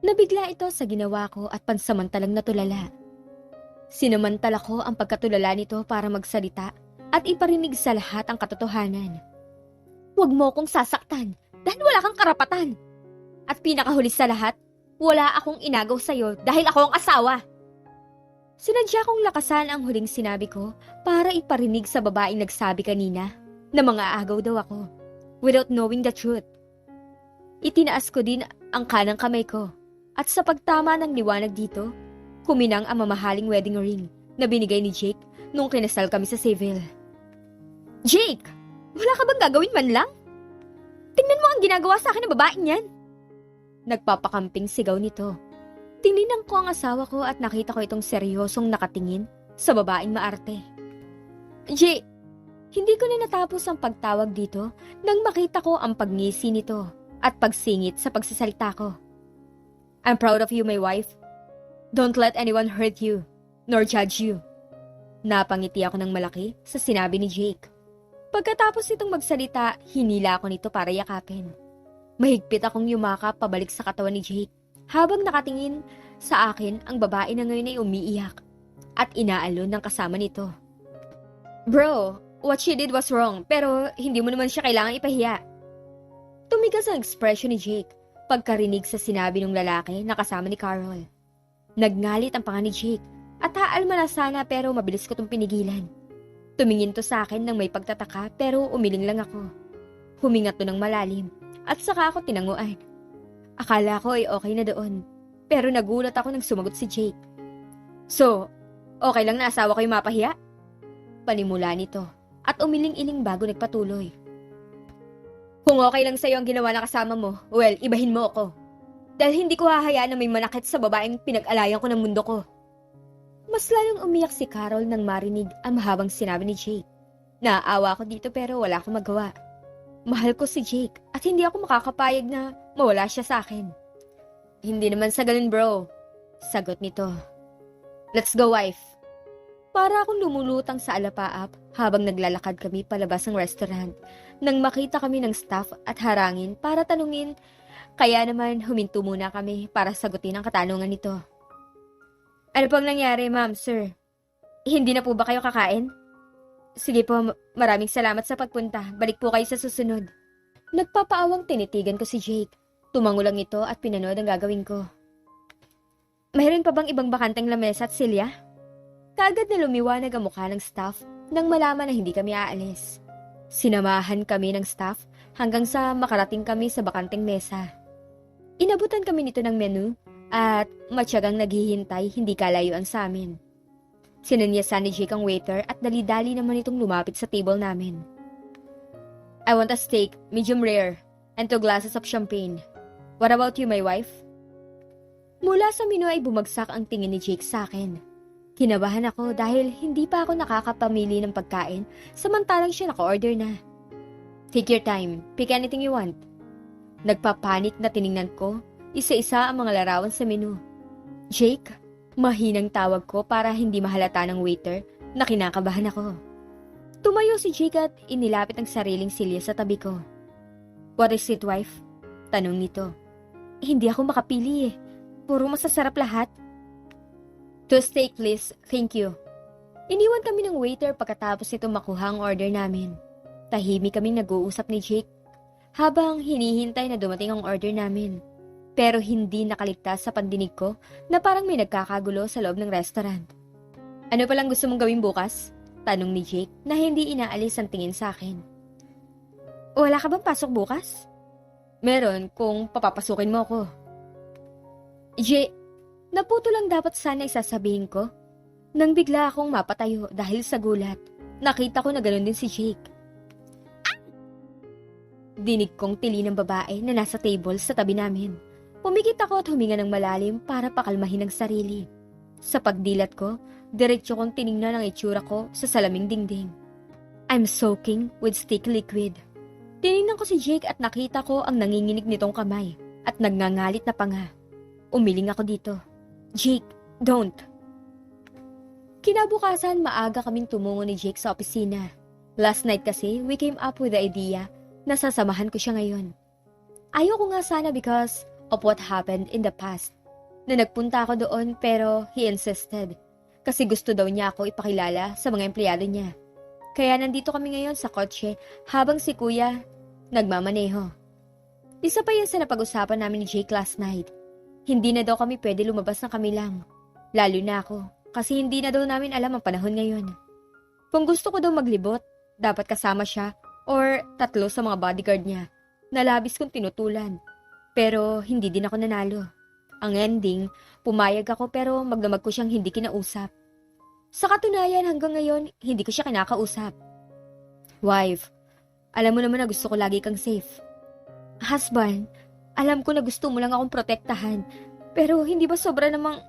Nabigla ito sa ginawa ko at pansamantalang natulala. Sinamantala ko ang pagkatulala nito para magsalita at iparinig sa lahat ang katotohanan. Huwag mo akong sasaktan dahil wala kang karapatan. At pinakahuli sa lahat, wala akong inagaw sa'yo dahil ako ang asawa. Sinadya kong lakasan ang huling sinabi ko para iparinig sa babaeng nagsabi kanina na mga agaw daw ako without knowing the truth. Itinaas ko din ang kanang kamay ko at sa pagtama ng liwanag dito, kuminang ang mamahaling wedding ring na binigay ni Jake nung kinasal kami sa civil. Jake! Wala ka bang gagawin man lang? Tingnan mo ang ginagawa sa akin ng babaeng yan. Nagpapakamping sigaw nito. Tinignan ko ang asawa ko at nakita ko itong seryosong nakatingin sa babaeng maarte. Jake, hindi ko na natapos ang pagtawag dito nang makita ko ang pagngisi nito at pagsingit sa pagsasalita ko. I'm proud of you, my wife. Don't let anyone hurt you, nor judge you. Napangiti ako ng malaki sa sinabi ni Jake. Pagkatapos nitong magsalita, hinila ako nito para yakapin. Mahigpit akong yumakap pabalik sa katawan ni Jake habang nakatingin sa akin ang babae na ngayon ay umiiyak at inaalon ng kasama nito. Bro, what she did was wrong pero hindi mo naman siya kailangan ipahiya. Tumigas ang ekspresyon ni Jake pagkarinig sa sinabi ng lalaki na kasama ni Carol. Nagngalit ang panga ni Jake at haalma na sana pero mabilis ko itong pinigilan. Tumingin to sa akin ng may pagtataka pero umiling lang ako. Huminga to ng malalim at saka ako tinanguan. Akala ko ay okay na doon pero nagulat ako nang sumagot si Jake. So, okay lang na asawa ko yung mapahiya? Panimula nito at umiling-iling bago nagpatuloy. Kung okay lang sa'yo ang ginawa na kasama mo, well, ibahin mo ako. Dahil hindi ko hahayaan na may manakit sa babaeng pinag-alayan ko ng mundo ko. Mas lalong umiyak si Carol nang marinig ang mahabang sinabi ni Jake. Naaawa ako dito pero wala akong magawa. Mahal ko si Jake at hindi ako makakapayag na mawala siya sa akin. Hindi naman sa ganun, bro. Sagot nito. Let's go, wife. Para akong lumulutang sa alapaap habang naglalakad kami palabas ng restaurant nang makita kami ng staff at harangin para tanungin, kaya naman huminto muna kami para sagutin ang katanungan nito. Ano pong nangyari, ma'am, sir? Hindi na po ba kayo kakain? Sige po, maraming salamat sa pagpunta. Balik po kayo sa susunod. Nagpapaawang tinitigan ko si Jake. Tumango lang ito at pinanood ang gagawin ko. Mayroon pa bang ibang bakanteng lamesa at silya? Kaagad na lumiwanag ang mukha ng staff nang malaman na hindi kami aalis. Sinamahan kami ng staff hanggang sa makarating kami sa bakanteng mesa. Inabutan kami nito ng menu at matyagang naghihintay hindi kalayuan sa amin. Sinanyasan ni Jake ang waiter at dali-dali naman itong lumapit sa table namin. I want a steak, medium rare, and 2 glasses of champagne. What about you, my wife? Mula sa menu ay bumagsak ang tingin ni Jake sa akin. Kinabahan ako dahil hindi pa ako nakakapamili ng pagkain samantalang siya naka-order na. Take your time, pick anything you want. Nagpapanik na tiningnan ko isa-isa ang mga larawan sa menu. Jake, mahinang tawag ko para hindi mahalata ng waiter na kinakabahan ako. Tumayo si Jake at inilapit ang sariling silya sa tabi ko. What is it, wife? Tanong nito. Hindi ako makapili eh. Puro masasarap lahat. 2 steak please, thank you. Iniwan kami ng waiter pagkatapos ito makuha ang order namin. Tahimik kaming nag-uusap ni Jake habang hinihintay na dumating ang order namin. Pero hindi nakaligtas sa pandinig ko na parang may nagkakagulo sa loob ng restaurant. Ano palang gusto mong gawin bukas? Tanong ni Jake na hindi inaalis ang tingin sa akin. Wala ka bang pasok bukas? Meron kung papapasukin mo ako. Jake, naputo lang dapat sana isasabihin ko. Nang bigla akong mapatayo dahil sa gulat, nakita ko na ganoon din si Jake. Dinig kong tili ng babae na nasa table sa tabi namin. Pumikit ako at huminga ng malalim para pakalmahin ang sarili. Sa pagdilat ko, diretso kong tiningnan ang itsura ko sa salaming dingding. I'm soaking with sticky liquid. Tiningnan ko si Jake at nakita ko ang nanginginig nitong kamay at nagngangalit na panga. Umiling ako dito. Jake, don't. Kinabukasan, maaga kaming tumungo ni Jake sa opisina. Last night kasi, we came up with the idea na sasamahan ko siya ngayon. Ayoko nga sana because of what happened in the past. Na nagpunta ako doon pero he insisted. Kasi gusto daw niya ako ipakilala sa mga empleyado niya. Kaya nandito kami ngayon sa kotse habang si Kuya nagmamaneho. Isa pa yan sa napag-usapan namin ni Jake last night. Hindi na daw kami pwede lumabas ng kami lang. Lalo na ako, kasi hindi na daw namin alam ang panahon ngayon. Kung gusto ko daw maglibot, dapat kasama siya or 3 sa mga bodyguard niya. Nalabis kong tinutulan. Pero hindi din ako nanalo. Ang ending, pumayag ako pero magdamag ko siyang hindi kinausap. Sa katunayan hanggang ngayon, hindi ko siya kinakausap. Wife, alam mo naman na gusto ko lagi kang safe. Husband, alam ko na gusto mo lang akong protektahan. Pero hindi ba sobra namang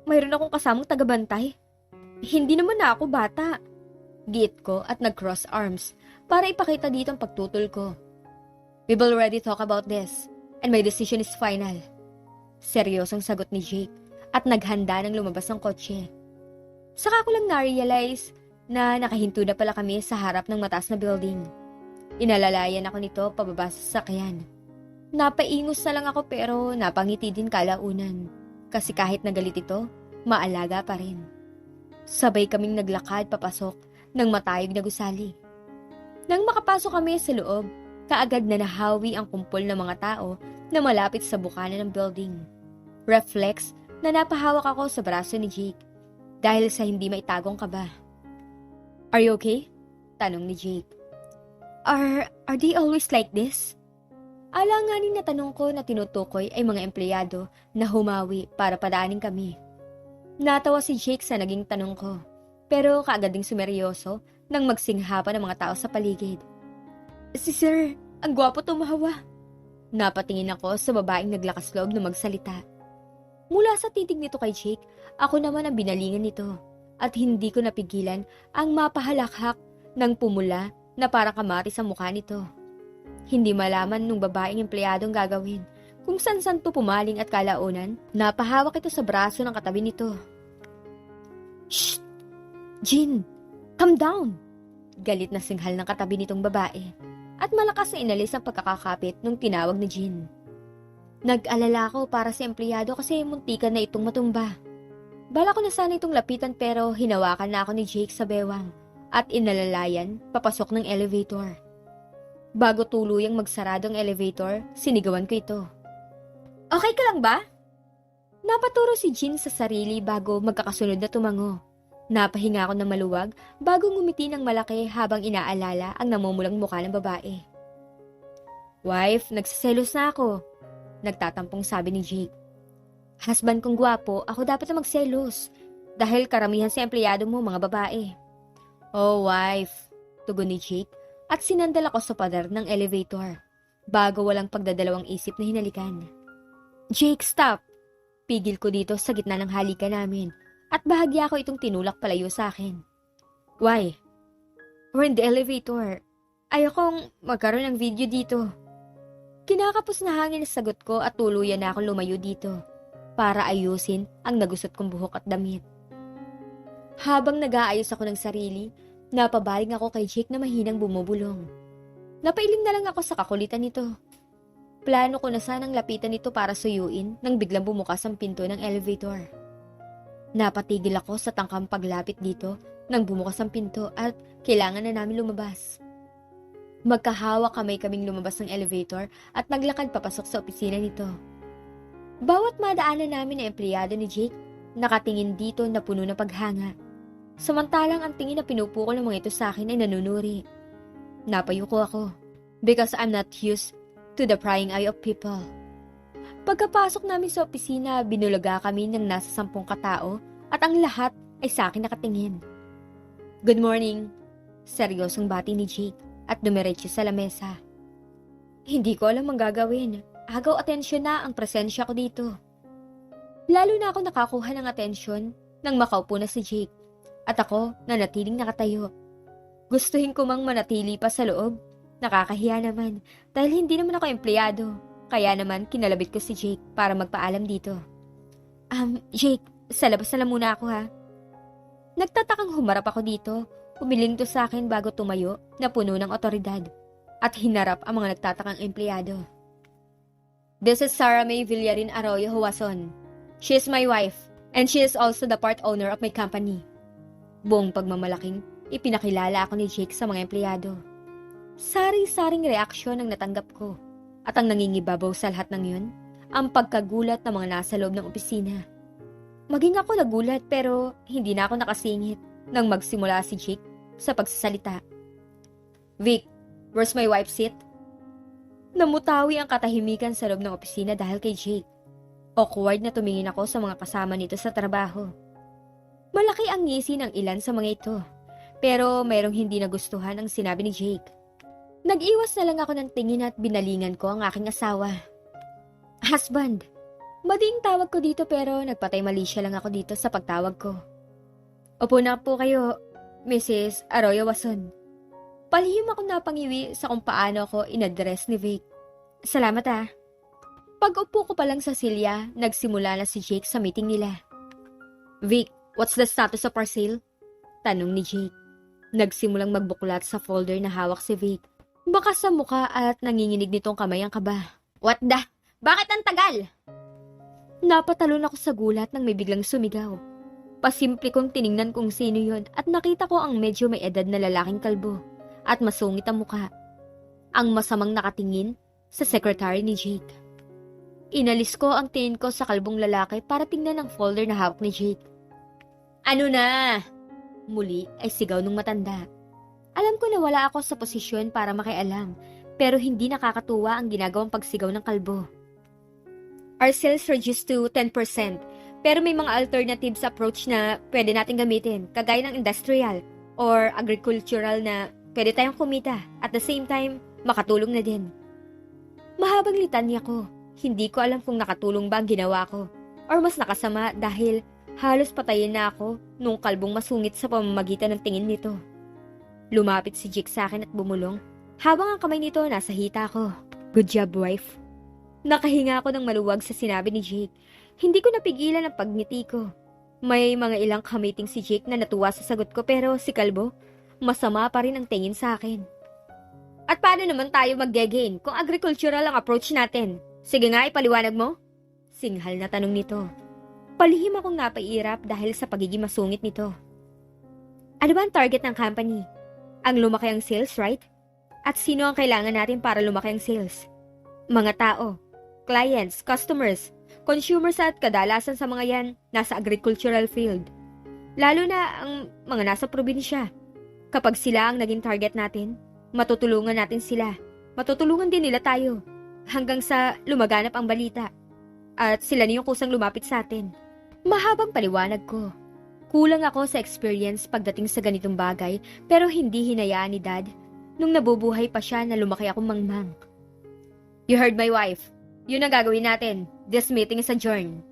mayroon akong kasamang tagabantay? Hindi naman na ako bata. Giit ko at nag-cross arms para ipakita dito ang pagtutol ko. We will already talk about this and my decision is final. Seryosong sagot ni Jake at naghanda ng lumabas ng kotse. Saka ko lang na-realize na nakahinto na pala kami sa harap ng mataas na building. Inalalayan ako nito pababa sa sasakyan. Napaingos na lang ako pero napangiti din kalaunan. Kasi kahit nagalit ito, maalaga pa rin. Sabay kaming naglakad papasok ng matayog na gusali. Nang makapasok kami sa loob, kaagad na nahawi ang kumpol ng mga tao na malapit sa bukana ng building. Reflex na napahawak ako sa braso ni Jake dahil sa hindi maitagong kaba. Are you okay? Tanong ni Jake. Are they always like this? Alanganin na tanong ko na tinutukoy ay mga empleyado na humawi para padaanin kami. Natawa si Jake sa naging tanong ko, pero kaagad ding sumeryoso nang magsingha pa ng mga tao sa paligid. Si Sir, ang gwapo tumawa. Napatingin ako sa babaeng naglakas loob na magsalita. Mula sa titig nito kay Jake, ako naman ang binalingan nito at hindi ko napigilan ang mapahalakhak ng pumula na parang kamatis sa mukha nito. Hindi malaman nung babaeng empleyadong gagawin kung san-san to pumaling at kalaunan, napahawak ito sa braso ng katabi nito. Shh! Jin! Calm down! Galit na singhal ng katabi nitong babae at malakas na inalis ang pagkakakapit nung tinawag ni Jin. Nag-alala ako para sa empleyado kasi muntikan na itong matumba. Bala ko na sana itong lapitan pero hinawakan na ako ni Jake sa bewang at inalalayan papasok ng elevator. Bago tuluyang magsarado ang elevator, sinigawan ko ito. Okay ka lang ba? Napaturo si Jin sa sarili bago magkakasunod na tumango. Napahinga ako ng maluwag bago ngumiti ng malaki habang inaalala ang namumulang mukha ng babae. Wife, nagsiselos na ako. Nagtatampong sabi ni Jake. Husband kong gwapo, ako dapat na magselos. Dahil karamihan sa empleyado mo, mga babae. Oh, wife, tugon ni Jake at sinandal ako sa pader ng elevator. Bago walang pagdadalawang isip na hinalikan. Jake, stop! Pigil ko dito sa gitna ng halikan namin at bahagya ko itong tinulak palayo sa akin. Why? We're in the elevator. Ayokong magkaroon ng video dito. Kinakapos na hangin na sagot ko at tuluyan na akong lumayo dito para ayusin ang nagusot kong buhok at damit. Habang nag-aayos ako ng sarili, napabaling ako kay Jake na mahinang bumubulong. Napailing na lang ako sa kakulitan nito. Plano ko na sanang lapitan nito para suyuin nang biglang bumukas ang pinto ng elevator. Napatigil ako sa tangkang paglapit dito nang bumukas ang pinto at kailangan na namin lumabas. Magkahawak kaming lumabas ng elevator at naglakad papasok sa opisina nito. Bawat madaanan namin na empleyado ni Jake, nakatingin dito na puno ng paghanga. Samantalang ang tingin na pinupukol ng mga ito sa akin ay nanunuri. Napayuko ako because I'm not used to the prying eye of people. Pagkapasok namin sa opisina, binulaga kami ng nasa 10 katao at ang lahat ay sa akin nakatingin. Good morning, seryosong bati ni Jake at dumiretso sa lamesa. Hindi ko alam ang gagawin. Agaw atensyon na ang presensya ko dito. Lalo na ako nakakuha ng atensyon nang makaupo na si Jake at ako nanatiling nakatayo. Gustuhin ko mang manatili pa sa loob. Nakakahiya naman dahil hindi naman ako empleyado. Kaya naman kinalabit ko si Jake para magpaalam dito. Jake, sa labas na lang muna ako ha. Nagtatakang humarap ako dito. Umiling to sa akin bago tumayo na puno ng otoridad at hinarap ang mga nagtatakang empleyado. This is Sarah May Villarin Arroyo Huwason. She is my wife, and she is also the part owner of my company. Buong pagmamalaking, ipinakilala ako ni Jake sa mga empleyado. Sari-saring reaksyon ang natanggap ko, at ang nangingibabaw sa lahat ng yun, ang pagkagulat ng mga nasa loob ng opisina. Maging ako nagulat pero hindi na ako nakasingit nang magsimula si Jake sa pagsasalita. Vic, where's my wife's seat? Namutawi ang katahimikan sa loob ng opisina dahil kay Jake. Awkward na tumingin ako sa mga kasama nito sa trabaho. Malaki ang ngisi ng ilan sa mga ito, pero mayroong hindi nagustuhan ang sinabi ni Jake. Nag-iwas na lang ako ng tingin at binalingan ko ang aking asawa. Husband, mading tawag ko dito pero nagpatay mali siya lang ako dito sa pagtawag ko. Upo na po kayo, Mrs. Arroyo Wason. Palihim ako napangiwi sa kung paano ako inaddress ni Vic. Salamat ah. Pag-upo ko pa lang sa silya, nagsimula na si Jake sa meeting nila. Vic, what's the status of our sale? Tanong ni Jake. Nagsimulang magbuklat sa folder na hawak si Vic. Baka sa muka at nanginginig nitong kamay ang kaba. What the? Bakit ang tagal? Napatalon ako sa gulat nang may biglang sumigaw. Pasimple kong tiningnan kung sino yon at nakita ko ang medyo may edad na lalaking kalbo at masungit ang muka. Ang masamang nakatingin sa secretary ni Jake. Inalis ko ang tingin ko sa kalbong lalaki para tingnan ang folder na hawak ni Jake. Ano na? Muli ay sigaw ng matanda. Alam ko na wala ako sa posisyon para makialam, pero hindi nakakatuwa ang ginagawang pagsigaw ng kalbo. Our sales reduced to 10%, pero may mga alternatives approach na pwede natin gamitin, kagaya ng industrial or agricultural na pwede tayong kumita at the same time, makatulong na din. Mahabang litanya ko. Hindi ko alam kung nakatulong ba ang ginawa ko or mas nakasama dahil halos patayin na ako nung kalbong masungit sa pamamagitan ng tingin nito. Lumapit si Jake sa akin at bumulong habang ang kamay nito nasa hita ko. Good job, wife. Nakahinga ako ng maluwag sa sinabi ni Jake. Hindi ko napigilan ang pagngiti ko. May mga ilang kamiting si Jake na natuwa sa sagot ko pero si Kalbo, masama pa rin ang tingin sa akin. At paano naman tayo mag-gain kung agricultural ang approach natin? Sige nga, ipaliwanag mo? Singhal na tanong nito. Palihim akong napairap dahil sa pagiging masungit nito. Ano ba ang target ng company? Ang lumaki ang sales, right? At sino ang kailangan natin para lumaki ang sales? Mga tao, clients, customers, consumers at kadalasan sa mga yan nasa agricultural field. Lalo na ang mga nasa probinsya. Kapag sila ang naging target natin, matutulungan natin sila. Matutulungan din nila tayo. Hanggang sa lumaganap ang balita. At sila na yung kusang lumapit sa atin. Mahabang paliwanag ko. Kulang ako sa experience pagdating sa ganitong bagay pero hindi hinayaan ni Dad nung nabubuhay pa siya na lumaki akong mangmang. You heard my wife. Yun ang gagawin natin. This meeting is adjourned.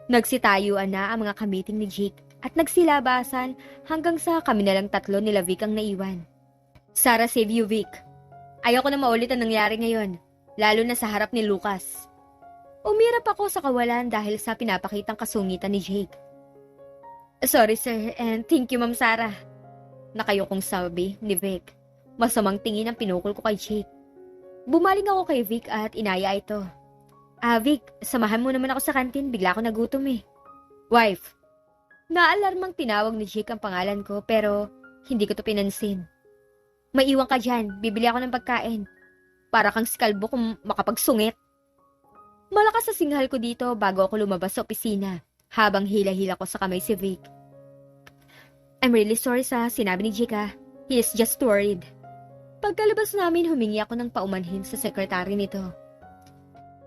Nagsitayuan na ang mga kamiting ni Jake at nagsilabasan hanggang sa kami na lang tatlo nila Vic ang naiwan. Sarah, save you, Vic. Ayoko na maulit ang nangyari ngayon. Lalo na sa harap ni Lucas. Umirap ako sa kawalan dahil sa pinapakitang kasungitan ni Jake. Sorry sir, and thank you Ma'am Sarah. Nakayokong sabi ni Vic. Masamang tingin ang pinukol ko kay Jake. Bumaling ako kay Vic at inaya ito. Vic, samahan mo naman ako sa kantin, bigla ako nagutom eh. Wife. Naalarmang tinawag ni Jake ang pangalan ko pero hindi ko to pinansin. Maiwan ka dyan, bibili ako ng pagkain. Para kang si Kalbo kung makapagsungit. Malakas sa singhal ko dito bago ako lumabas sa opisina, habang hila-hila ko sa kamay si Vic. I'm really sorry sa sinabi ni Jika. He is just worried. Pagkalabas namin, humingi ako ng paumanhin sa sekretary nito.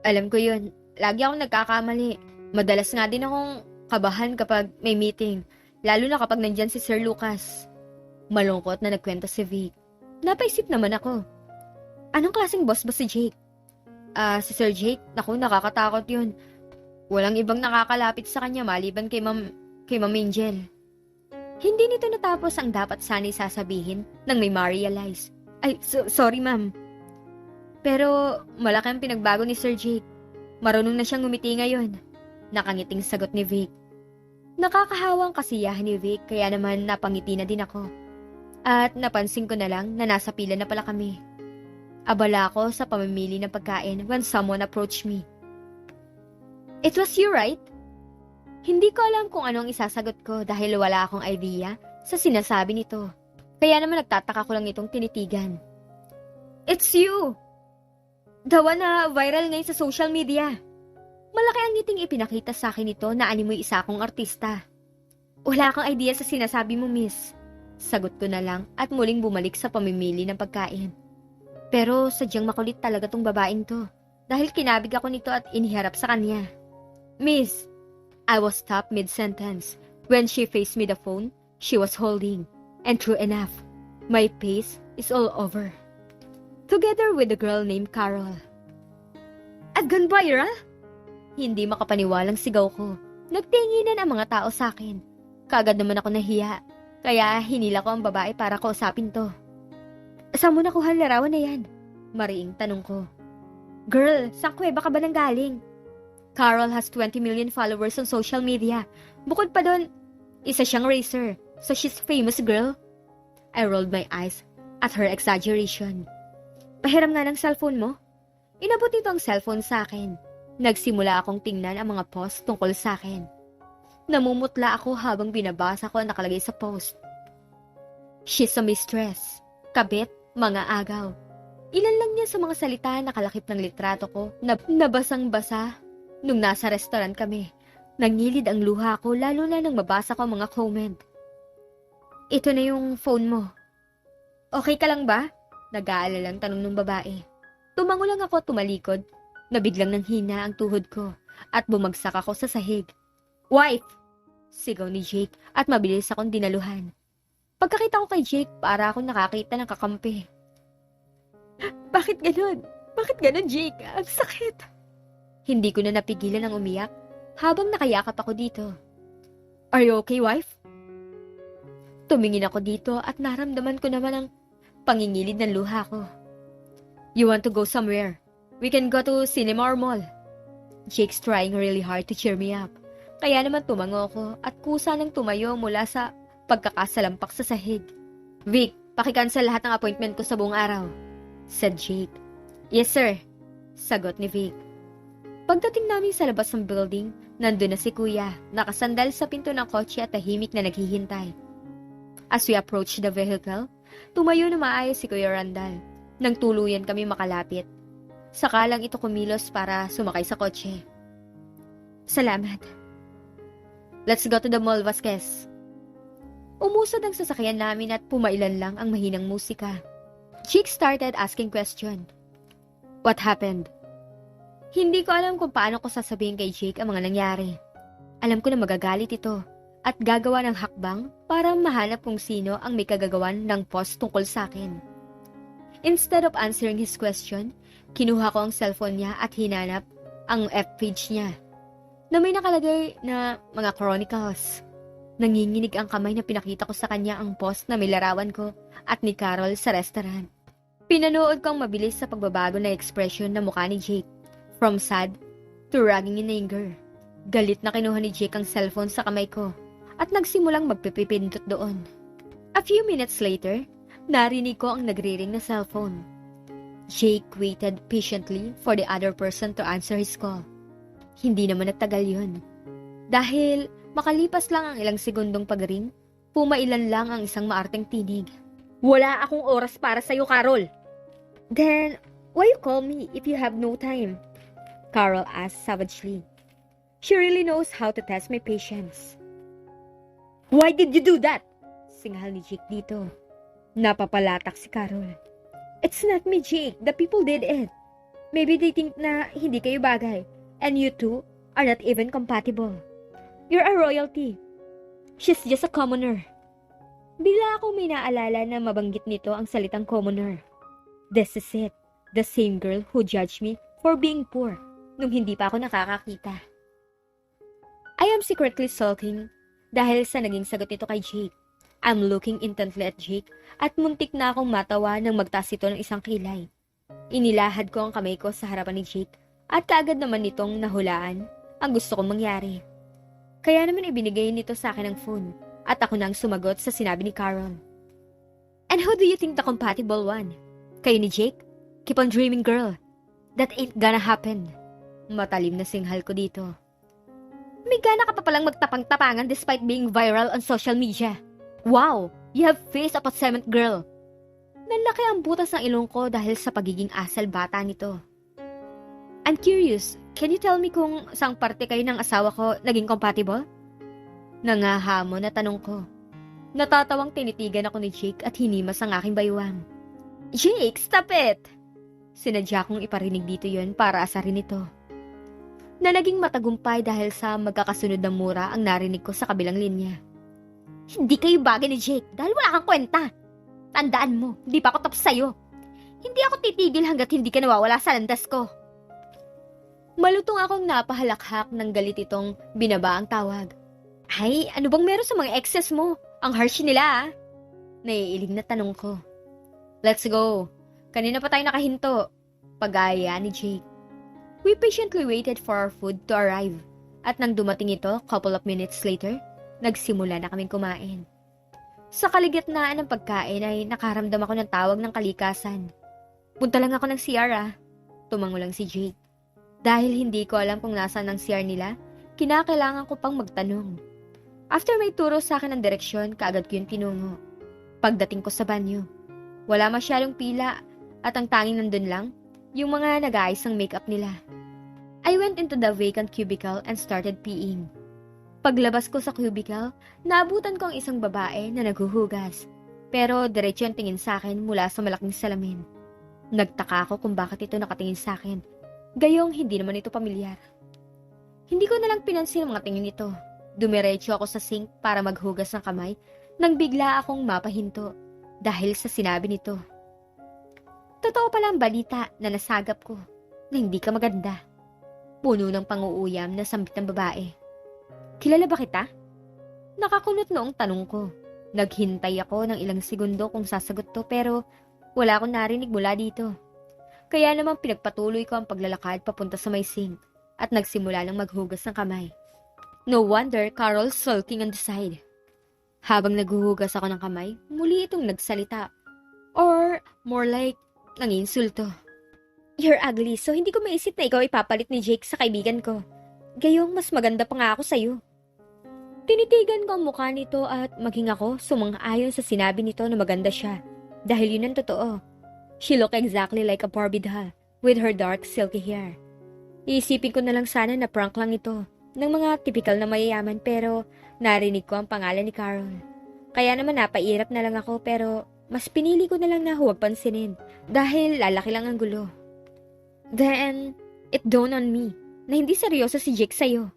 Alam ko yun, lagi akong nagkakamali. Madalas nga din akong kabahan kapag may meeting, lalo na kapag nandyan si Sir Lucas. Malungkot na nagkwento si Vic. Napaisip naman ako. Anong klaseng boss ba si Jake? Si Sir Jake, naku, nakakatakot yun. Walang ibang nakakalapit sa kanya maliban kay Ma'am Angel. Hindi nito natapos ang dapat sana'y sasabihin nang may ma-realize. Ay, sorry ma'am. Pero malaki ang pinagbago ni Sir Jake. Marunong na siyang ngumiti ngayon. Nakangiting sagot ni Vic. Nakakahawang kasiyahan ni Vic kaya naman napangiti na din ako. At napansin ko na lang na nasa pila na pala kami. Abala ako sa pamimili ng pagkain when someone approached me. It was you, right? Hindi ko alam kung anong isasagot ko dahil wala akong idea sa sinasabi nito. Kaya naman nagtataka ko lang itong tinitigan. It's you! The one na viral ngayon sa social media. Malaki ang ngiting ipinakita sa akin nito na animoy isa akong artista. Wala akong idea sa sinasabi mo, miss. Sagot ko na lang at muling bumalik sa pamimili ng pagkain. Pero sadyang makulit talaga tong babaeng to dahil kinabig ako nito at iniharap sa kanya. Miss, I was stopped mid-sentence. When she faced me the phone, she was holding. And true enough, my face is all over. Together with a girl named Carol. At gone viral? Hindi makapaniwalang sigaw ko. Nagtinginan ang mga tao sa akin. Kaagad naman ako nahiya. Kaya hinila ko ang babae para kausapin to. Saan mo nakuha ang larawan na yan? Mariing tanong ko. Girl, saan kuweba ka ba nang galing? Carol has 20 million followers on social media. Bukod pa doon, isa siyang racer. So she's famous, girl. I rolled my eyes at her exaggeration. Pahiram nga ng cellphone mo. Inabot nito ang cellphone sa akin. Nagsimula akong tingnan ang mga post tungkol sa akin. Namumutla ako habang binabasa ko ang nakalagay sa post. She's a mistress. Kabit, mga agaw. Ilan lang niya sa mga salita nakalakip ng litrato ko na nabasang-basa nung nasa restaurant kami. Nangilid ang luha ko lalo na nang mabasa ko ang mga comment. Ito na yung phone mo. Okay ka lang ba? Nag-aalalang tanong ng babae. Tumango lang ako at tumalikod. Nabiglang nanghina ang tuhod ko at bumagsak ako sa sahig. Wife! Sigaw ni Jake at mabilis akong dinaluhan. Pagkakita ko kay Jake, para akong nakakita ng kakampi. Bakit ganun? Bakit ganun, Jake? Ang sakit. Hindi ko na napigilan ang umiyak habang nakayakap ako dito. Are you okay, wife? Tumingin ako dito at naramdaman ko naman ang pangingilid ng luha ko. You want to go somewhere? We can go to cinema or mall. Jake's trying really hard to cheer me up. Kaya naman tumango ako at kusa nang tumayo mula sa pagkakasalampak sa sahig. Vic, pakikansel lahat ng appointment ko sa buong araw, said Jake. Yes, sir, sagot ni Vic. Pagdating namin sa labas ng building, nandun na si Kuya, nakasandal sa pinto ng kotse at tahimik na naghihintay. As we approached the vehicle, tumayo na maayos si Kuya Randall. Nang tuluyan kami makalapit. Saka lang ito kumilos para sumakay sa kotse. Salamat. Let's go to the mall, Vasquez. Umusad ang sasakyan namin at pumailan lang ang mahinang musika. Jake started asking question. What happened? Hindi ko alam kung paano ko sasabihin kay Jake ang mga nangyari. Alam ko na magagalit ito at gagawa ng hakbang para mahanap kung sino ang may kagagawan ng post tungkol sa akin. Instead of answering his question, kinuha ko ang cellphone niya at hinanap ang F-page niya na may nakalagay na mga chronicles. Nanginginig ang kamay na pinakita ko sa kanya ang post na may larawan ko at ni Carol sa restaurant. Pinanood ko ang mabilis sa pagbabago na ekspresyon ng mukha ni Jake. From sad to ragging in anger. Galit na kinuha ni Jake ang cellphone sa kamay ko at nagsimulang magpipipindot doon. A few minutes later, narinig ko ang nagre-ring na cellphone. Jake waited patiently for the other person to answer his call. Hindi naman nagtagal yun. Dahil makalipas lang ang ilang segundong pag-ring, pumailan lang ang isang maarteng tinig. Wala akong oras para sa'yo, Carol! Then, why you call me if you have no time? Carol asked savagely. She really knows how to test my patience. Why did you do that? Singhal ni Jake dito. Napapalatak si Carol. It's not me, Jake. The people did it. Maybe they think na hindi kayo bagay. And you two are not even compatible. You're a royalty. She's just a commoner. Bigla akong may naalala na mabanggit nito ang salitang commoner. This is it. The same girl who judged me for being poor nung hindi pa ako nakakakita. I am secretly sulking dahil sa naging sagot nito kay Jake. I'm looking intently at Jake at muntik na akong matawa nang magtaas ito ng isang kilay. Inilahad ko ang kamay ko sa harapan ni Jake at kaagad naman nitong nahulaan ang gusto kong mangyari. Kaya naman ibinigay nito sa akin ang phone at ako nang sumagot sa sinabi ni Carol. And who do you think the compatible one? Kayo ni Jake? Keep on dreaming, girl. That ain't gonna happen. Matalim na singhal ko dito. May gana ka pa palang magtapang-tapangan despite being viral on social media. Wow! You have face of a cement girl. Nalaki ang butas ng ilong ko dahil sa pagiging asal bata nito. I'm curious, can you tell me kung saang parte kayo ng asawa ko naging compatible? Nangahamon na tanong ko. Natatawang tinitigan ako ni Jake at hinimas ang aking baywang. Jake, stop it! Sinadya kong iparinig dito yon para asarin ito. Na naging matagumpay dahil sa magkakasunod ng mura ang narinig ko sa kabilang linya. Hindi kayo bagay ni Jake dahil wala kang kwenta. Tandaan mo, hindi pa ako tapos sa'yo. Hindi ako titigil hanggat hindi ka nawawala sa landas ko. Malutong akong napahalakhak ng galit itong binaba ang tawag. Ay, ano bang meron sa mga exes mo? Ang harsh nila ah. Naiiling na tanong ko. Let's go. Kanina pa tayo nakahinto. Pag-aaya ni Jake. We patiently waited for our food to arrive. At nang dumating ito, couple of minutes later, nagsimula na kaming kumain. Sa kaligitnaan ng pagkain ay nakaramdam ako ng tawag ng kalikasan. Punta lang ako ng CR ah. Tumango lang si Jake. Dahil hindi ko alam kung nasaan ang CR nila, kinakailangan ko pang magtanong. After may turo sa akin ng direksyon, kaagad ko yung tinungo. Pagdating ko sa banyo, wala masyadong pila at ang tanging nandun lang, yung mga nag-aayos ng makeup nila. I went into the vacant cubicle and started peeing. Paglabas ko sa cubicle, naabutan ko ang isang babae na naghuhugas. Pero diretso ang tingin sa akin mula sa malaking salamin. Nagtaka ako kung bakit ito nakatingin sa akin. Gayong hindi naman ito pamilyar. Hindi ko nalang pinansin ang mga tingin ito. Dumiretso ako sa sink para maghugas ng kamay nang bigla akong mapahinto dahil sa sinabi nito. Totoo pala ang balita na nasagap ko na hindi ka maganda. Puno ng pang-uuyam na sambit ng babae. Kilala ba kita? Nakakunot noong tanong ko. Naghintay ako ng ilang segundo kung sasagot to pero wala akong narinig mula dito. Kaya naman pinagpatuloy ko ang paglalakad papunta sa may sink at nagsimula ng maghugas ng kamay. No wonder Carol sulking on the side. Habang naghuhugas ako ng kamay, muli itong nagsalita. Or more like, nanginsulto. You're ugly, so hindi ko maisip na ikaw ipapalit ni Jake sa kaibigan ko. Gayong mas maganda pa nga ako sa'yo. Tinitigan ko ang mukha nito at maging ako sumang-ayon sa sinabi nito na maganda siya. Dahil yun ang totoo. She looked exactly like a Barbie doll with her dark silky hair. Iisipin ko na lang sana na prank lang ito ng mga typical na mayayaman pero narinig ko ang pangalan ni Carol. Kaya naman napairap na lang ako pero mas pinili ko na lang na huwag pansinin dahil lalaki lang ang gulo. Then, it dawned on me na hindi seryoso si Jake sa'yo.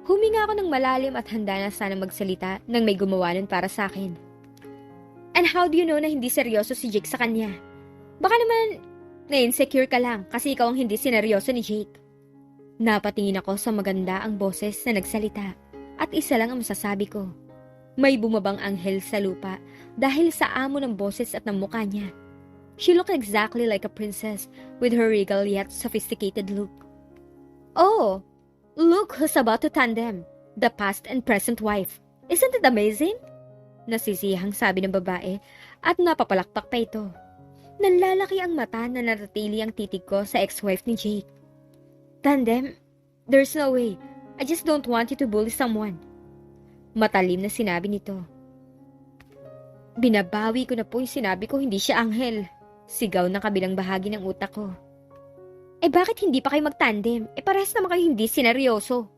Huminga ako ng malalim at handa na sana magsalita nang may gumawa nun para sa akin. And how do you know na hindi seryoso si Jake sa kanya? Baka naman na-insecure ka lang kasi ikaw ang hindi sineryoso ni Jake. Napatingin ako sa maganda ang boses na nagsalita at isa lang ang masasabi ko. May bumabang anghel sa lupa dahil sa amo ng boses at ng mukha niya. She looked exactly like a princess with her regal yet sophisticated look. Oh! Look who's about to tandem, the past and present wife. Isn't it amazing? Nasisihang sabi ng babae at napapalakpak pa ito. Nanlalaki ang mata na natatili ang titig ko sa ex-wife ni Jake. Tandem? There's no way. I just don't want you to bully someone. Matalim na sinabi nito. Binabawi ko na po yung sinabi ko hindi siya anghel. Sigaw ng kabilang bahagi ng utak ko. Eh bakit hindi pa kayo magtandem? Eh parehas naman kayo hindi sineryoso.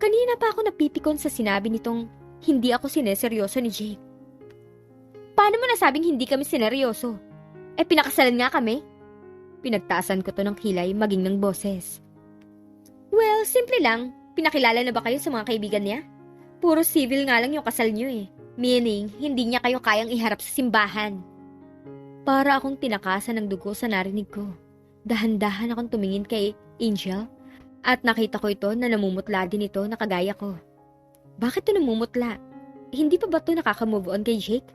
Kanina pa ako napipikon sa sinabi nitong hindi ako sineseryoso ni Jake. Paano mo nasabing hindi kami sineryoso? Eh pinakasalan nga kami? Pinagtaasan ko to ng kilay maging ng boses. Well, simple lang. Pinakilala na ba kayo sa mga kaibigan niya? Puro civil nga lang yung kasal niyo eh. Meaning, hindi niya kayo kayang iharap sa simbahan. Para akong tinakasan ng dugo sa narinig ko. Dahan-dahan akong tumingin kay Angel at nakita ko ito na namumutla din ito na kagaya ko. Bakit ito namumutla? Hindi pa ba ito nakaka-move on kay Jake?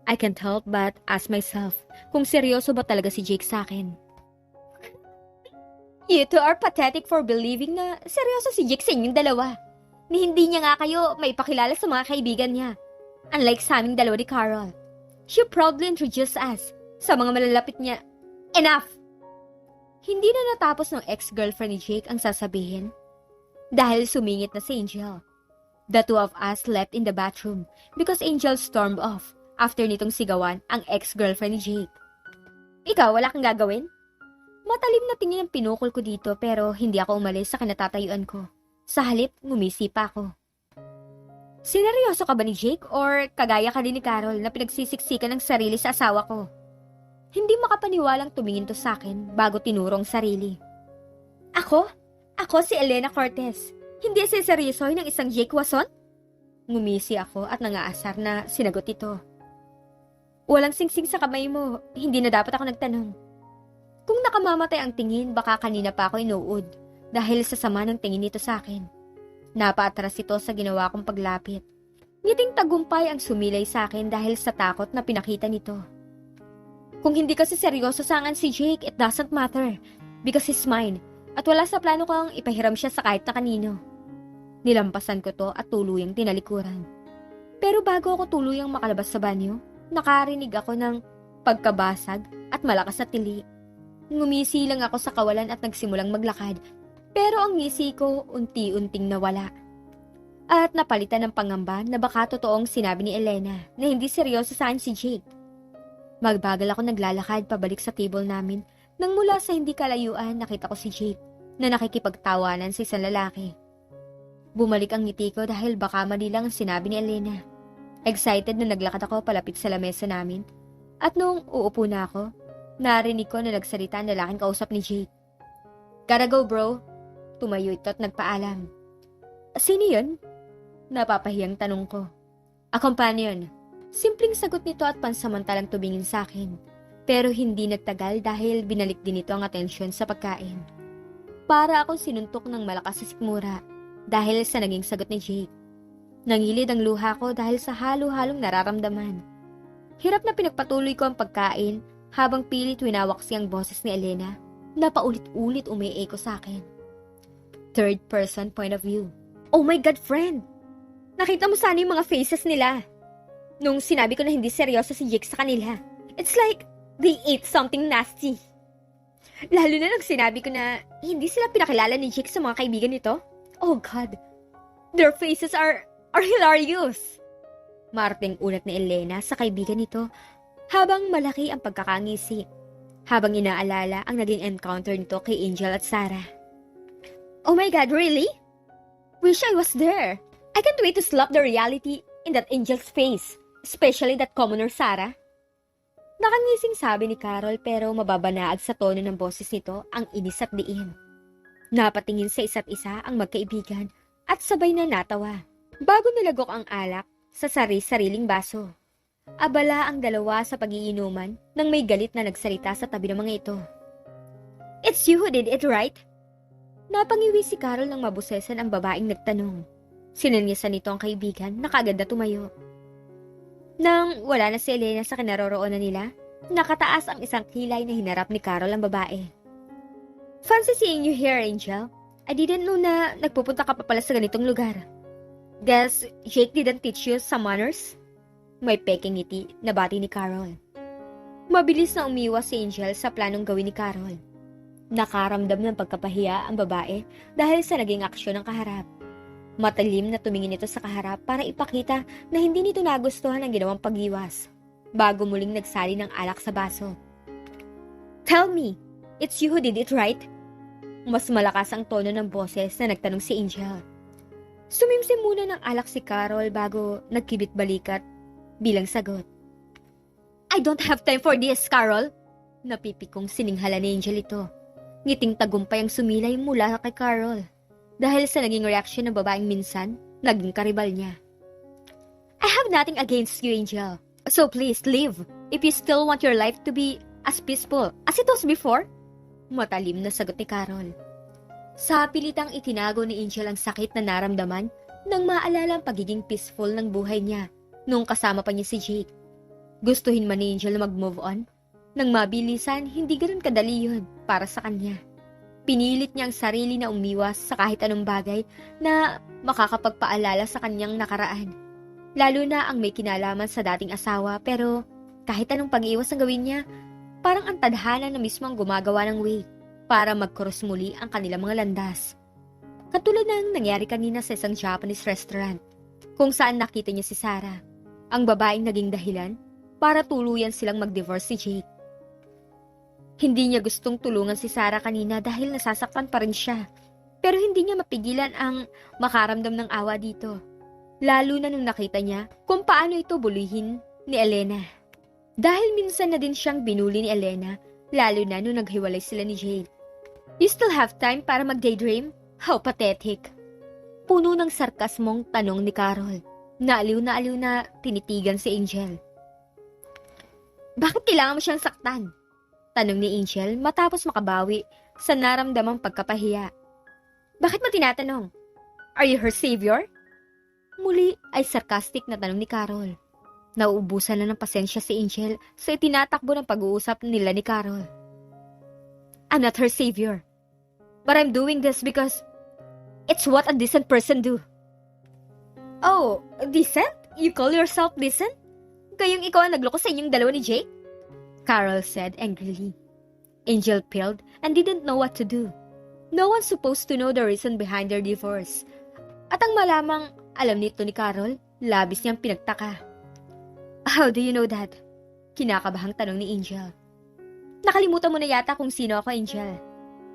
I can't help but ask myself kung seryoso ba talaga si Jake sa akin. You two are pathetic for believing na seryoso si Jake sa inyong dalawa. Ni hindi niya nga kayo maipakilala sa mga kaibigan niya. Unlike sa aming dalawa ni Carol. She proudly introduced us sa mga malalapit niya. Enough! Hindi na natapos ng ex-girlfriend ni Jake ang sasabihin dahil sumingit na si Angel. The two of us left in the bathroom because Angel stormed off after nitong sigawan ang ex-girlfriend ni Jake. Ikaw, wala kang gagawin? Matalim na tingin ang pinukol ko dito pero hindi ako umalis sa kinatatayuan ko. Sa halip, ngumisi pa ako. Sineryoso ka ba ni Jake or kagaya ka din ni Carol na pinagsisiksikan ng sarili sa asawa ko? Hindi makapaniwalang tumingin to sa akin bago tinurong sarili. Ako? Ako si Elena Cortez. Hindi seseryosohin ng isang Jake Wason? Ngumisi ako at nangaasar na sinagot ito. Walang singsing sa kamay mo, hindi na dapat ako nagtanong. Kung nakamamatay ang tingin, baka kanina pa ako inuud dahil sa sama ng tingin nito sa akin. Napaatras ito sa ginawa kong paglapit. Ngiting tagumpay ang sumilay sa akin dahil sa takot na pinakita nito. Kung hindi kasi seryoso sa akin si Jake, it doesn't matter because he's mine at wala sa plano kong ipahiram siya sa kahit na kanino. Nilampasan ko to at tuluyang tinalikuran. Pero bago ako tuluyang makalabas sa banyo, nakarinig ako ng pagkabasag at malakas na tili. Ngumisi lang ako sa kawalan at nagsimulang maglakad, pero ang ngisi ko unti-unting nawala. At napalitan ng pangamba na baka totoong sinabi ni Elena na hindi seryoso sa akin si Jake. Magbagal ako naglalakad pabalik sa table namin nang mula sa hindi kalayuan nakita ko si Jake na nakikipagtawanan sa isang lalaki. Bumalik ang ngiti ko dahil baka mali lang ang sinabi ni Elena. Excited na naglakad ako palapit sa lamesa namin at nung uupo na ako, narinig ko na nagsalita ang lalaking kausap ni Jake. Gotta go bro. Tumayo ito at nagpaalam. Sino yun? Napapahiyang tanong ko. A companion. Simpleng sagot nito at pansamantalang tumingin sa akin. Pero hindi nagtagal dahil binalik din ito ang atensyon sa pagkain. Para akong sinuntok ng malakas sa sikmura dahil sa naging sagot ni Jake. Nangilid ang luha ko dahil sa halo-halong nararamdaman. Hirap na pinagpatuloy ko ang pagkain habang pilit winawaksi ang boses ni Elena na paulit-ulit umi-echo sa akin. Third person point of view. Oh my God, friend! Nakita mo sana yung mga faces nila. Nung sinabi ko na hindi seryoso si Jake sa kanila. It's like they ate something nasty. Lalo na nung sinabi ko na hindi sila pinakilala ni Jake sa mga kaibigan nito. Oh God! Their faces are hilarious! Marting ulat ni Elena sa kaibigan nito habang malaki ang pagkakangisi. Habang inaalala ang naging encounter nito kay Angel at Sarah. Oh my God, really? Wish I was there. I can't wait to slap the reality in that Angel's face, especially that commoner Sarah. Nakangising sabi ni Carol pero mababanaag sa tono ng boses nito ang inis at diin. Napatingin sa isa't isa ang magkaibigan at sabay na natawa. Bago nilagok ang alak sa sari-sariling baso. Abala ang dalawa sa pag-iinuman nang may galit na nagsalita sa tabi ng mga ito. It's you who did it, right? Napangiwi si Carol nang mabusesan ang babaeng nagtanong. Sinanyasan nito ang kaibigan na kaagad na tumayo. Nang wala na si Elena sa kinaroroonan nila, nakataas ang isang kilay na hinarap ni Carol ang babae. Fancy seeing you here, Angel. I didn't know na nagpupunta ka pa pala sa ganitong lugar. Guess Jake didn't teach you some manners? May peking ngiti na bati ni Carol. Mabilis na umiwas si Angel sa planong gawin ni Carol. Nakaramdam ng pagkapahiya ang babae dahil sa naging aksyon ng kaharap. Matalim na tumingin ito sa kaharap para ipakita na hindi nito nagustuhan ang ginawang pag-iwas, bago muling nagsali ng alak sa baso. Tell me, it's you who did it, right? Mas malakas ang tono ng boses na nagtanong si Angel. Sumimsim muna ng alak si Carol bago nagkibit balikat bilang sagot. I don't have time for this, Carol! Napipikong sininghala ni Angel ito. Ngiting tagumpay ang sumilay mula kay Carol. Dahil sa naging reaksyon ng babaeng minsan, naging karibal niya. I have nothing against you, Angel. So please, leave. If you still want your life to be as peaceful as it was before. Matalim na sagot ni Carol. Sa pilitang itinago ni Angel ang sakit na naramdaman nang maalala ang pagiging peaceful ng buhay niya nung kasama pa niya si Jake. Gustuhin man ni Angel na mag-move on. Nang mabilisan, hindi ganoon kadali yun para sa kanya. Pinilit niya ang sarili na umiwas sa kahit anong bagay na makakapagpaalala sa kanyang nakaraan. Lalo na ang may kinalaman sa dating asawa pero kahit anong pag-iwas ang gawin niya, Parang ang tadhana na mismo ang gumagawa ng way para mag-cross muli ang kanilang mga landas. Katulad ng nangyari kanina sa isang Japanese restaurant kung saan nakita niya si Sarah, ang babaeng naging dahilan para tuluyan silang mag-divorce si Jake. Hindi niya gustong tulungan si Sarah kanina dahil nasasaktan pa rin siya, pero hindi niya mapigilan ang makaramdam ng awa dito. Lalo na nung nakita niya kung paano ito bulihin ni Elena. Dahil minsan na din siyang binuli ni Elena, lalo na nung naghiwalay sila ni Jake. You still have time para mag-daydream? How pathetic. Puno ng sarkasmong tanong ni Carol. Naaliw na tinitigan si Angel. Bakit kailangan mo siyang saktan? Tanong ni Angel matapos makabawi sa naramdamang pagkapahiya. Bakit mo tinatanong? Are you her savior? Muli ay sarcastic na tanong ni Carol. Nauubusan na ng pasensya si Angel sa itinatakbo ng pag-uusap nila ni Carol. I'm not her savior. But I'm doing this because it's what a decent person do. Oh, decent? You call yourself decent? Kayong ikaw ang nagloko sa inyong dalawa ni Jake? Carol said angrily. Angel paled and didn't know what to do. No one's supposed to know the reason behind their divorce. At ang malamang alam nito ni Carol, labis niyang pinagtaka. How do you know that? Kinakabahang tanong ni Angel. Nakalimutan mo na yata kung sino ako, Angel.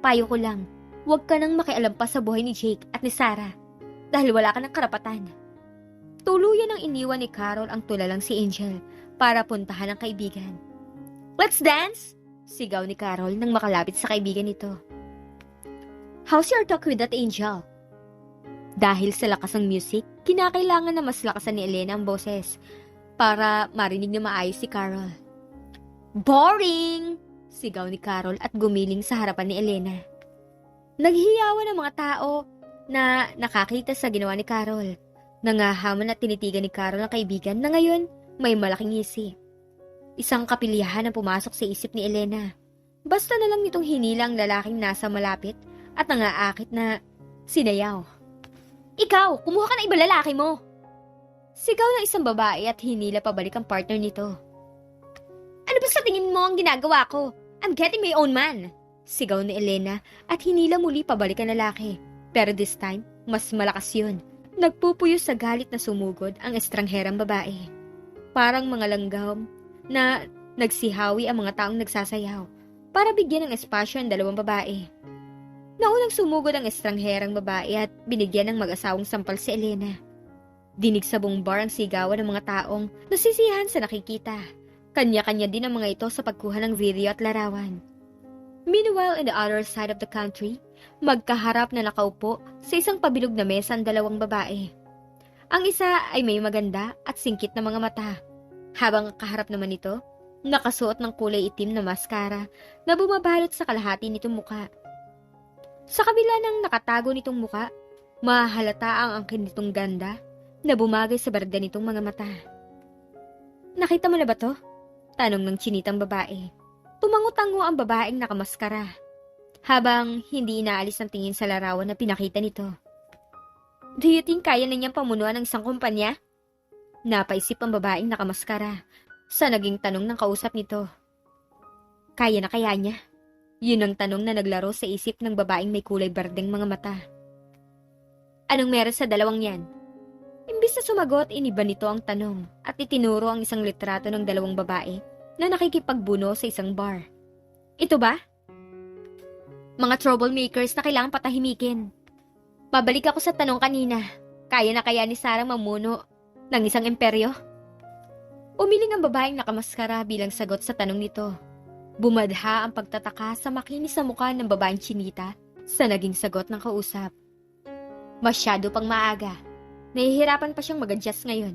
Payo ko lang, huwag ka nang makialam pa sa buhay ni Jake at ni Sarah dahil wala ka ng karapatan. Tuluyan ang iniwan ni Carol ang tulalang si Angel para puntahan ang kaibigan. Let's dance! Sigaw ni Carol nang makalapit sa kaibigan nito. How's your talk with that Angel? Dahil sa lakas ng music, kinakailangan na mas lakasan ni Elena ang boses para marinig na maayos si Carol. Boring! Sigaw ni Carol at gumiling sa harapan ni Elena. Naghiyawan ang mga tao na nakakita sa ginawa ni Carol. Nangahamon at tinitigan ni Carol ang kaibigan na ngayon may malaking ngisi. Isang kapilyahan ang pumasok sa isip ni Elena. Basta na lang nitong hinila ang lalaking nasa malapit at nangaakit na sinayaw. Ikaw, kumuha ka ng iba lalaki mo! Sigaw ng isang babae at hinila pabalik ang partner nito. Ano ba sa tingin mo ang ginagawa ko? I'm getting my own man! Sigaw ni Elena at hinila muli pabalik ang lalaki. Pero this time, mas malakas yun. Nagpupuyo sa galit na sumugod ang estrangherang babae. Parang mga langgam na nagsihawi ang mga taong nagsasayaw para bigyan ng espasyo ang dalawang babae. Naunang sumugod ang estrangherang babae at binigyan ng mag-asawang sampal si Elena. Dinig sa buong bar ang sigawan ng mga taong nasisiyahan sa nakikita. Kanya-kanya din ang mga ito sa pagkuha ng video at larawan. Meanwhile, in the other side of the country, magkaharap na nakaupo sa isang pabilog na mesa ang dalawang babae. Ang isa ay may maganda at singkit na mga mata, habang kaharap naman ito, nakasuot ng kulay itim na maskara na bumabalot sa kalahati nitong muka. Sa kabila ng nakatago nitong muka, mahalata ang angkin nitong ganda na bumagay sa barda nitong mga mata. Nakita mo na ba to? Tanong ng chinitang babae. Tumango-tango ang babaeng nakamaskara, habang hindi inaalis ang tingin sa larawan na pinakita nito. Do you think kaya na niyang pamunuan ng isang kumpanya? Napaisip ang babaeng nakamaskara sa naging tanong ng kausap nito. Kaya na kaya niya? Yun ang tanong na naglaro sa isip ng babaeng may kulay berdeng mga mata. Anong meron sa dalawang yan? Imbis na sumagot, iniba nito ang tanong at itinuro ang isang litrato ng dalawang babae na nakikipagbuno sa isang bar. Ito ba? Mga troublemakers na kailangang patahimikin. Babalik ako sa tanong kanina. Kaya na kaya ni Sarah mamuno ng isang imperyo? Umiling ang babaeng nakamaskara bilang sagot sa tanong nito. Bumadha ang pagtataka sa makinis na mukha ng babaeng chinita sa naging sagot ng kausap. Masyado pang maaga. Nahihirapan pa siyang mag-adjust ngayon.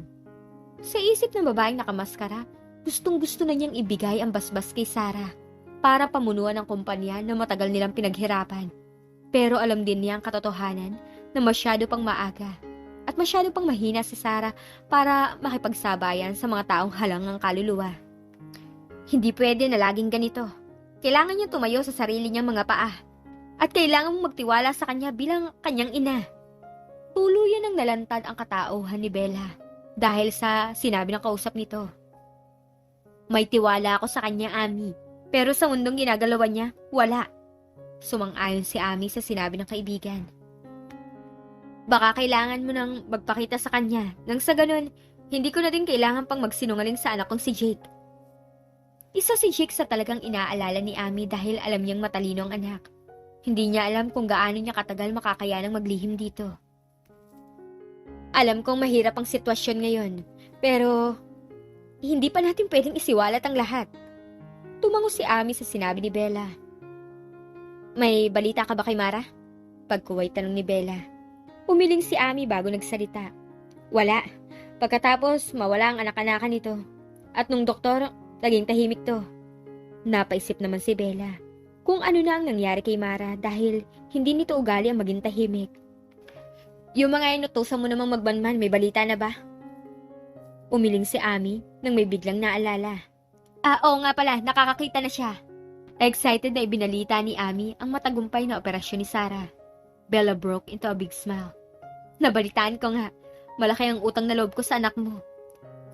Sa isip ng babaeng nakamaskara, gustong-gusto na niyang ibigay ang basbas kay Sarah para pamunuan ang kumpanya na matagal nilang pinaghirapan. Pero alam din niya ang katotohanan na masyado pang maaga at masyado pang mahina si Sarah para makipagsabayan sa mga taong halang ang kaluluwa. Hindi pwede na laging ganito. Kailangan niya tumayo sa sarili niyang mga paa at kailangan mong magtiwala sa kanya bilang kanyang ina. Tuluyan ang nalantad ang katauhan ni Bella dahil sa sinabi ng kausap nito. May tiwala ako sa kanya, Ami. Pero sa mundong ginagalawan niya, wala. Sumang-ayon si Ami sa sinabi ng kaibigan. Baka kailangan mo nang magpakita sa kanya nang sa ganun, hindi ko na din kailangan pang magsinungaling sa anak kong si Jake. Isa si Jake sa talagang inaalala ni Ami dahil alam niyang matalino ang anak. Hindi niya alam kung gaano niya katagal makakayanang maglihim dito. Alam kong mahirap ang sitwasyon ngayon, pero hindi pa natin pwedeng isiwalat ang lahat. Tumango si Ami sa sinabi ni Bella. May balita ka ba kay Mara? Pagkuway tanong ni Bella. Umiling si Ami bago nagsalita. Wala. Pagkatapos, mawala ang anak-anakan nito. At nung doktor, naging tahimik to. Napaisip naman si Bella kung ano na ang nangyari kay Mara dahil hindi nito ugali ang maging tahimik. Yung mga inutusan mo namang magbanman, may balita na ba? Umiling si Ami nang may biglang naalala. Oo nga pala, nakakakita na siya. Excited na ibinalita ni Ami ang matagumpay na operasyon ni Sarah. Bella broke into a big smile. Nabalitaan ko nga, malaki ang utang na loob ko sa anak mo.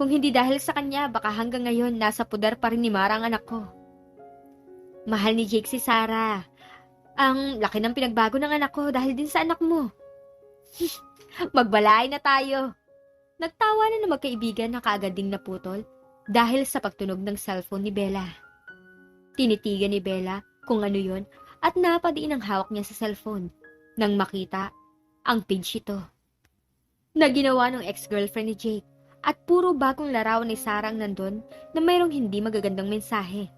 Kung hindi dahil sa kanya, baka hanggang ngayon nasa pudar pa rin ni Mara ang anak ko. Mahal ni Jake si Sarah. Ang laki ng pinagbago ng anak ko dahil din sa anak mo. Magbalay na tayo. Nagtawa na magkaibigan na kaagad ding naputol dahil sa pagtunog ng cellphone ni Bella. Tinitigan ni Bella kung ano yon at napadiin ang hawak niya sa cellphone nang makita ang page ito. Na ginawa ng ex-girlfriend ni Jake at puro bagong larawan ni Sarah ang nandun na mayroong hindi magagandang mensahe.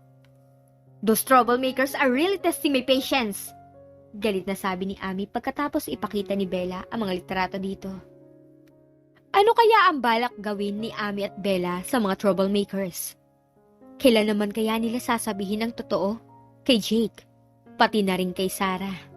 Those troublemakers are really testing my patience. Galit na sabi ni Ami pagkatapos ipakita ni Bella ang mga litrato dito. Ano kaya ang balak gawin ni Ami at Bella sa mga troublemakers? Kailan naman kaya nila sasabihin ang totoo kay Jake, pati na rin kay Sarah?